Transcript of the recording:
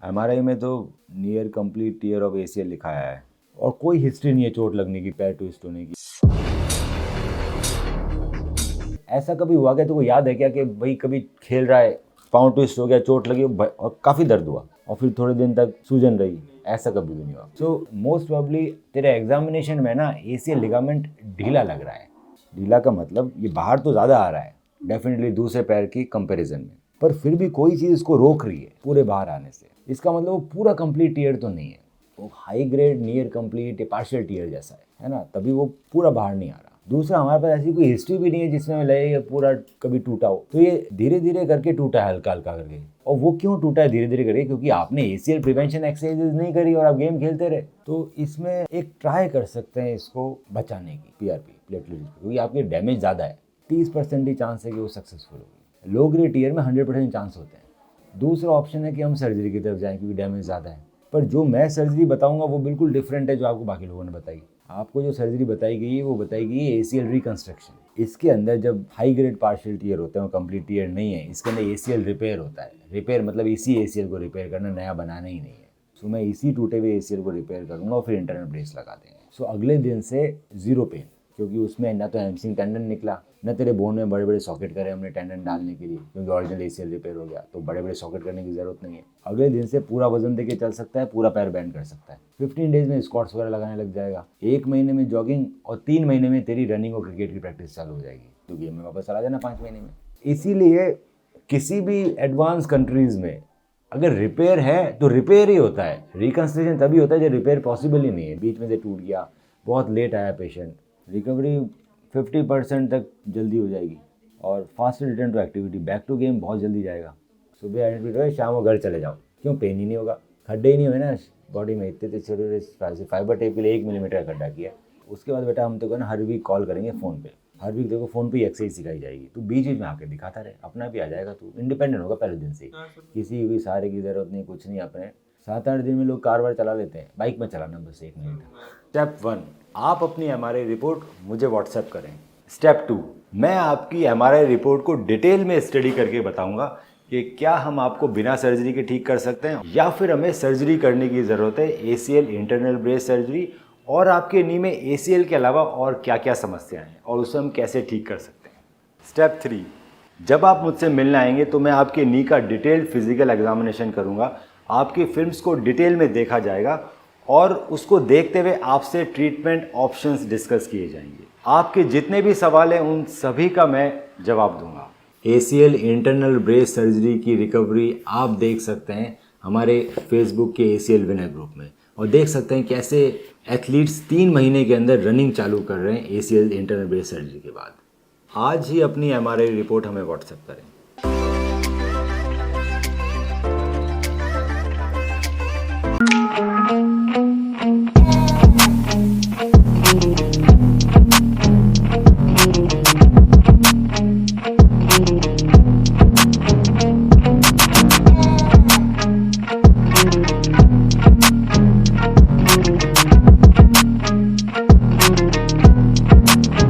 MRI में तो near complete tear of ACL लिखा है और कोई हिस्ट्री नहीं है चोट लगने की, पैर ट्विस्ट होने की। ऐसा कभी हुआ क्या, तुमको याद है क्या कि भाई कभी खेल रहा है, पाँव ट्विस्ट हो गया, चोट लगी और काफ़ी दर्द हुआ और फिर थोड़े दिन तक सूजन रही? ऐसा कभी भी नहीं हुआ। सो मोस्ट प्रॉब्ली तेरे एग्जामिनेशन में ना एसीएल लिगामेंट ढीला लग रहा है। ढीला का मतलब ये बाहर तो ज़्यादा आ रहा है डेफिनेटली दूसरे पैर की कंपैरिजन में, पर फिर भी कोई चीज़ इसको रोक रही है पूरे बाहर आने से। इसका मतलब वो पूरा कंप्लीट टीयर तो नहीं है, वो हाई ग्रेड नियर कंप्लीट या पार्शियल टीयर जैसा है ना, तभी वो पूरा बाहर नहीं आ रहा। दूसरा, हमारे पास ऐसी कोई हिस्ट्री भी नहीं है जिसमें लगे पूरा कभी टूटा हो, तो ये धीरे धीरे करके टूटा है, हल्का हल्का करके। और वो क्यों टूटा है धीरे धीरे करके? क्योंकि आपने एसीएल प्रिवेंशन एक्सरसाइजेज नहीं करी और आप गेम खेलते रहे। तो इसमें एक ट्राई कर सकते हैं इसको बचाने की, पीआरपी प्लेटलेट्स, क्योंकि आपके डैमेज ज़्यादा है, 30% ही चांस है कि वो सक्सेसफुल होगी। लो ग्रेड टीयर में 100% चांस होते हैं। दूसरा ऑप्शन है कि हम सर्जरी की तरफ जाएं क्योंकि डैमेज ज़्यादा है, पर जो मैं सर्जरी बताऊंगा वो बिल्कुल डिफरेंट है जो आपको बाकी लोगों ने बताई। आपको जो सर्जरी बताई गई है वो बताई गई है एसीएल रिकंस्ट्रक्शन। इसके अंदर जब हाई ग्रेड पार्शियल टीयर होते हैं, वो कंप्लीट टीयर नहीं है, इसके अंदर एसीएल रिपेयर होता है। रिपेयर मतलब इसी एसीएल को रिपेयर करना, नया बनाना ही नहीं है। सो मैं इसी टूटे हुए एसीएल को रिपेयर करूँगा और फिर इंटरनल ब्रेस लगा देंगे। सो अगले दिन से जीरो पेन, क्योंकि उसमें ना तो हैमस्ट्रिंग टेंडन निकला, न तेरे बोन में बड़े बड़े सॉकेट करे हमने टेंडन डालने के लिए, क्योंकि ओरिजिनल एसीएल रिपेयर हो गया तो बड़े बड़े सॉकेट करने की जरूरत नहीं है। अगले दिन से पूरा वजन देके चल सकता है, पूरा पैर बैंड कर सकता है। 15 डेज में स्क्वाट्स वगैरह लगाने लग जाएगा, 1 महीने में जॉगिंग और 3 महीने में तेरी रनिंग और क्रिकेट की प्रैक्टिस चालू हो जाएगी। तो गेम में वापस चला जाना 5 महीने में। इसीलिए किसी भी एडवांस कंट्रीज में अगर रिपेयर है तो रिपेयर ही होता है। रिकंस्ट्रक्शन तभी होता है जब रिपेयर पॉसिबल ही नहीं है, बीच में से टूट गया, बहुत लेट आया पेशेंट, रिकवरी 50% तक जल्दी हो जाएगी और fast return to activity, back to game बहुत जल्दी जाएगा। सुबह एडमिट हो, शाम को घर चले जाओ, क्यों? पेन ही नहीं होगा, खड्डे ही नहीं हुए ना बॉडी में। इतने छोटे फाइबर टेप के लिए 1 मिलीमीटर का खड्डा किया। उसके बाद बेटा हम तो ना हर वीक कॉल करेंगे फ़ोन पे, हर वीक देखो फ़ोन पे ही एक्सरसाइज सिखाई जाएगी। तू बीच बीच में आके दिखाता रहे, अपना भी आ जाएगा, तू इंडिपेंडेंट होगा पहले दिन से ही। किसी भी सहारे की ज़रूरत नहीं, कुछ नहीं। अपने 7-8 दिन में लोग कार वार चला लेते हैं, बाइक में चलाना बस 1 मिनट। स्टेप 1, आप अपनी एमआरआई रिपोर्ट मुझे व्हाट्सएप करें। स्टेप 2, मैं आपकी एमआरआई रिपोर्ट को डिटेल में स्टडी करके बताऊंगा कि क्या हम आपको बिना सर्जरी के ठीक कर सकते हैं या फिर हमें सर्जरी करने की ज़रूरत है, एसीएल इंटरनल ब्रेस सर्जरी, और आपके नी में एसीएल के अलावा और क्या क्या समस्याएं हैं और उसे हम कैसे ठीक कर सकते हैं। स्टेप 3, जब आप मुझसे मिलने आएंगे तो मैं आपके नी का डिटेल्ड फिजिकल एग्जामिनेशन करूंगा, आपकी फिल्म्स को डिटेल में देखा जाएगा और उसको देखते हुए आपसे ट्रीटमेंट ऑप्शंस डिस्कस किए जाएंगे। आपके जितने भी सवाल हैं उन सभी का मैं जवाब दूंगा। एसीएल इंटरनल ब्रेस सर्जरी की रिकवरी आप देख सकते हैं हमारे फेसबुक के एसीएल विनर ग्रुप में, और देख सकते हैं कैसे एथलीट्स 3 महीने के अंदर रनिंग चालू कर रहे हैं एसीएल इंटरनल ब्रेस सर्जरी के बाद। आज ही अपनी एमआरआई रिपोर्ट हमें व्हाट्सएप करें।